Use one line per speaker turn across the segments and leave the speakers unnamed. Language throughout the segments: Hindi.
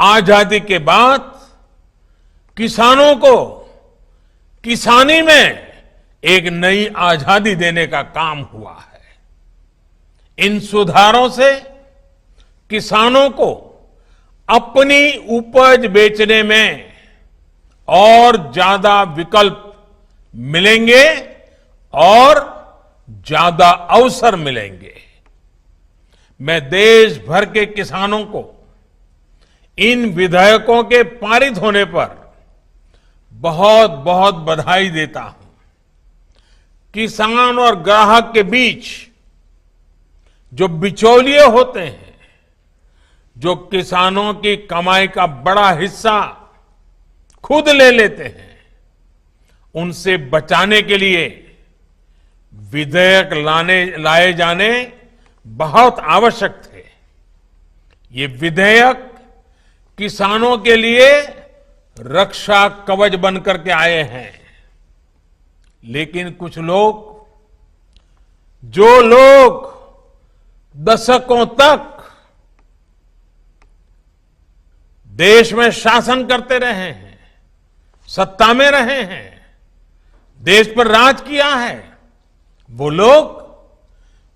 आजादी के बाद किसानों को किसानी में एक नई आजादी देने का काम हुआ है। इन सुधारों से किसानों को अपनी उपज बेचने में और ज्यादा विकल्प मिलेंगे और ज्यादा अवसर मिलेंगे। मैं देश भर के किसानों को इन विधेयकों के पारित होने पर बहुत बहुत बधाई देता हूं। किसान और ग्राहक के बीच जो बिचौलिए होते हैं, जो किसानों की कमाई का बड़ा हिस्सा खुद ले लेते हैं, उनसे बचाने के लिए विधेयक लाए जाने बहुत आवश्यक थे। ये विधेयक किसानों के लिए रक्षा कवच बनकर के आए हैं। लेकिन कुछ लोग, जो लोग दशकों तक देश में शासन करते रहे हैं, सत्ता में रहे हैं, देश पर राज किया है, वो लोग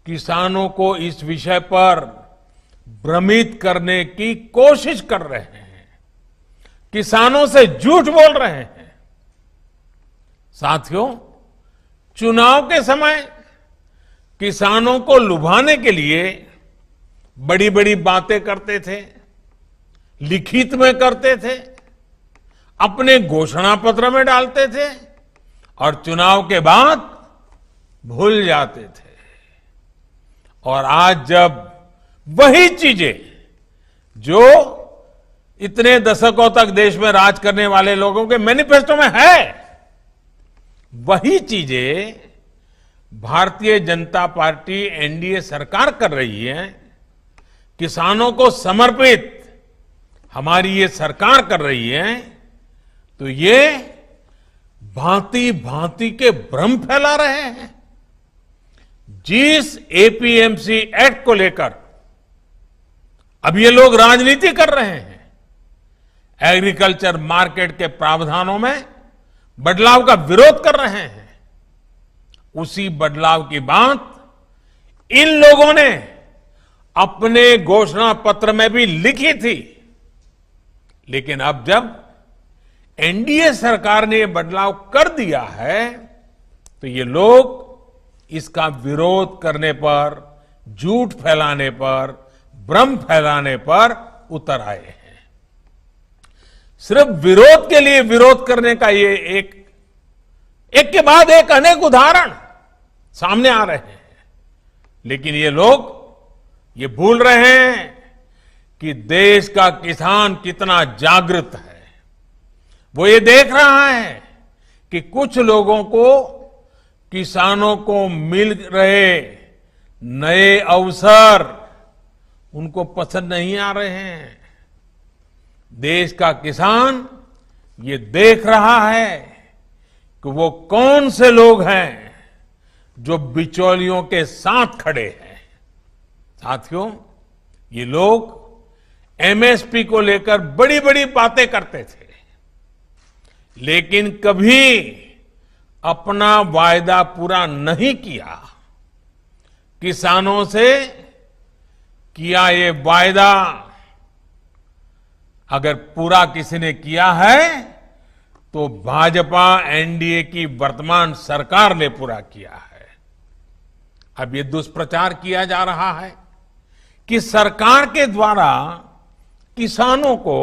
किसानों को इस विषय पर भ्रमित करने की कोशिश कर रहे हैं, किसानों से झूठ बोल रहे हैं। साथियों, चुनाव के समय किसानों को लुभाने के लिए बड़ी बड़ी बातें करते थे, लिखित में करते थे, अपने घोषणा पत्र में डालते थे और चुनाव के बाद भूल जाते थे। और आज जब वही चीजें जो इतने दशकों तक देश में राज करने वाले लोगों के मैनिफेस्टो में है, वही चीजें भारतीय जनता पार्टी एनडीए सरकार कर रही है, किसानों को समर्पित हमारी ये सरकार कर रही है, तो ये भांति भांति के भ्रम फैला रहे हैं। जिस एपीएमसी एक्ट को लेकर अब ये लोग राजनीति कर रहे हैं, एग्रीकल्चर मार्केट के प्रावधानों में बदलाव का विरोध कर रहे हैं, उसी बदलाव की बात इन लोगों ने अपने घोषणा पत्र में भी लिखी थी। लेकिन अब जब एनडीए सरकार ने यह बदलाव कर दिया है, तो ये लोग इसका विरोध करने पर, झूठ फैलाने पर, भ्रम फैलाने पर उतर आए हैं। सिर्फ विरोध के लिए विरोध करने का ये एक के बाद एक अनेक उदाहरण सामने आ रहे हैं। लेकिन ये लोग ये भूल रहे हैं कि देश का किसान कितना जागृत है। वो ये देख रहा है कि कुछ लोगों को, किसानों को मिल रहे नए अवसर उनको पसंद नहीं आ रहे हैं। देश का किसान ये देख रहा है कि वो कौन से लोग हैं जो बिचौलियों के साथ खड़े हैं। साथियों, ये लोग एमएसपी को लेकर बड़ी बड़ी बातें करते थे, लेकिन कभी अपना वायदा पूरा नहीं किया। किसानों से किया ये वायदा अगर पूरा किसी ने किया है तो भाजपा एनडीए की वर्तमान सरकार ने पूरा किया है। अब ये दुष्प्रचार किया जा रहा है कि सरकार के द्वारा किसानों को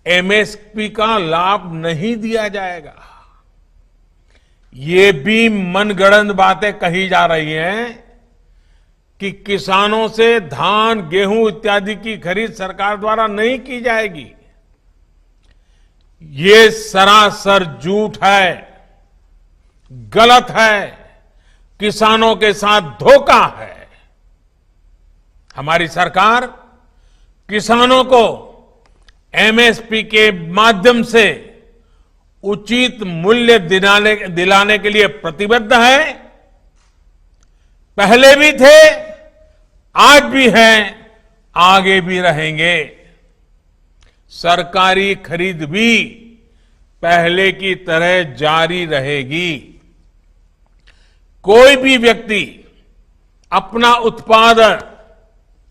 एमएसपी का लाभ नहीं दिया जाएगा। ये भी मनगढ़ंत बातें कही जा रही हैं कि किसानों से धान, गेहूं इत्यादि की खरीद सरकार द्वारा नहीं की जाएगी। ये सरासर झूठ है, गलत है, किसानों के साथ धोखा है। हमारी सरकार किसानों को एमएसपी के माध्यम से उचित मूल्य दिलाने के लिए प्रतिबद्ध है। पहले भी थे, आज भी हैं, आगे भी रहेंगे। सरकारी खरीद भी पहले की तरह जारी रहेगी। कोई भी व्यक्ति अपना उत्पादन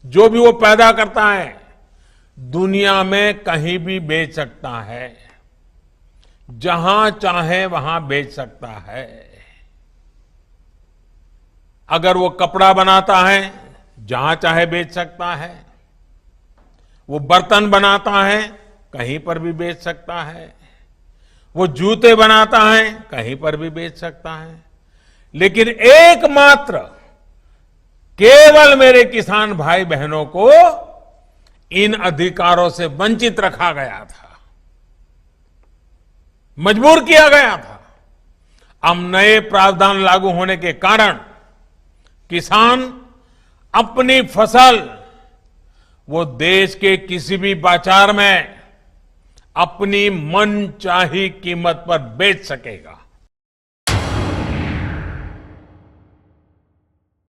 जो भी वो पैदा करता है दुनिया में कहीं भी बेच सकता है, जहां चाहे वहां बेच सकता है। अगर वो कपड़ा बनाता है जहां चाहे बेच सकता है, वो बर्तन बनाता है कहीं पर भी बेच सकता है, वो जूते बनाता है कहीं पर भी बेच सकता है। लेकिन एकमात्र केवल मेरे किसान भाई बहनों को इन अधिकारों से वंचित रखा गया था, मजबूर किया गया था। अब नए प्रावधान लागू होने के कारण किसान अपनी फसल वो देश के किसी भी बाजार में अपनी मनचाही कीमत पर बेच सकेगा।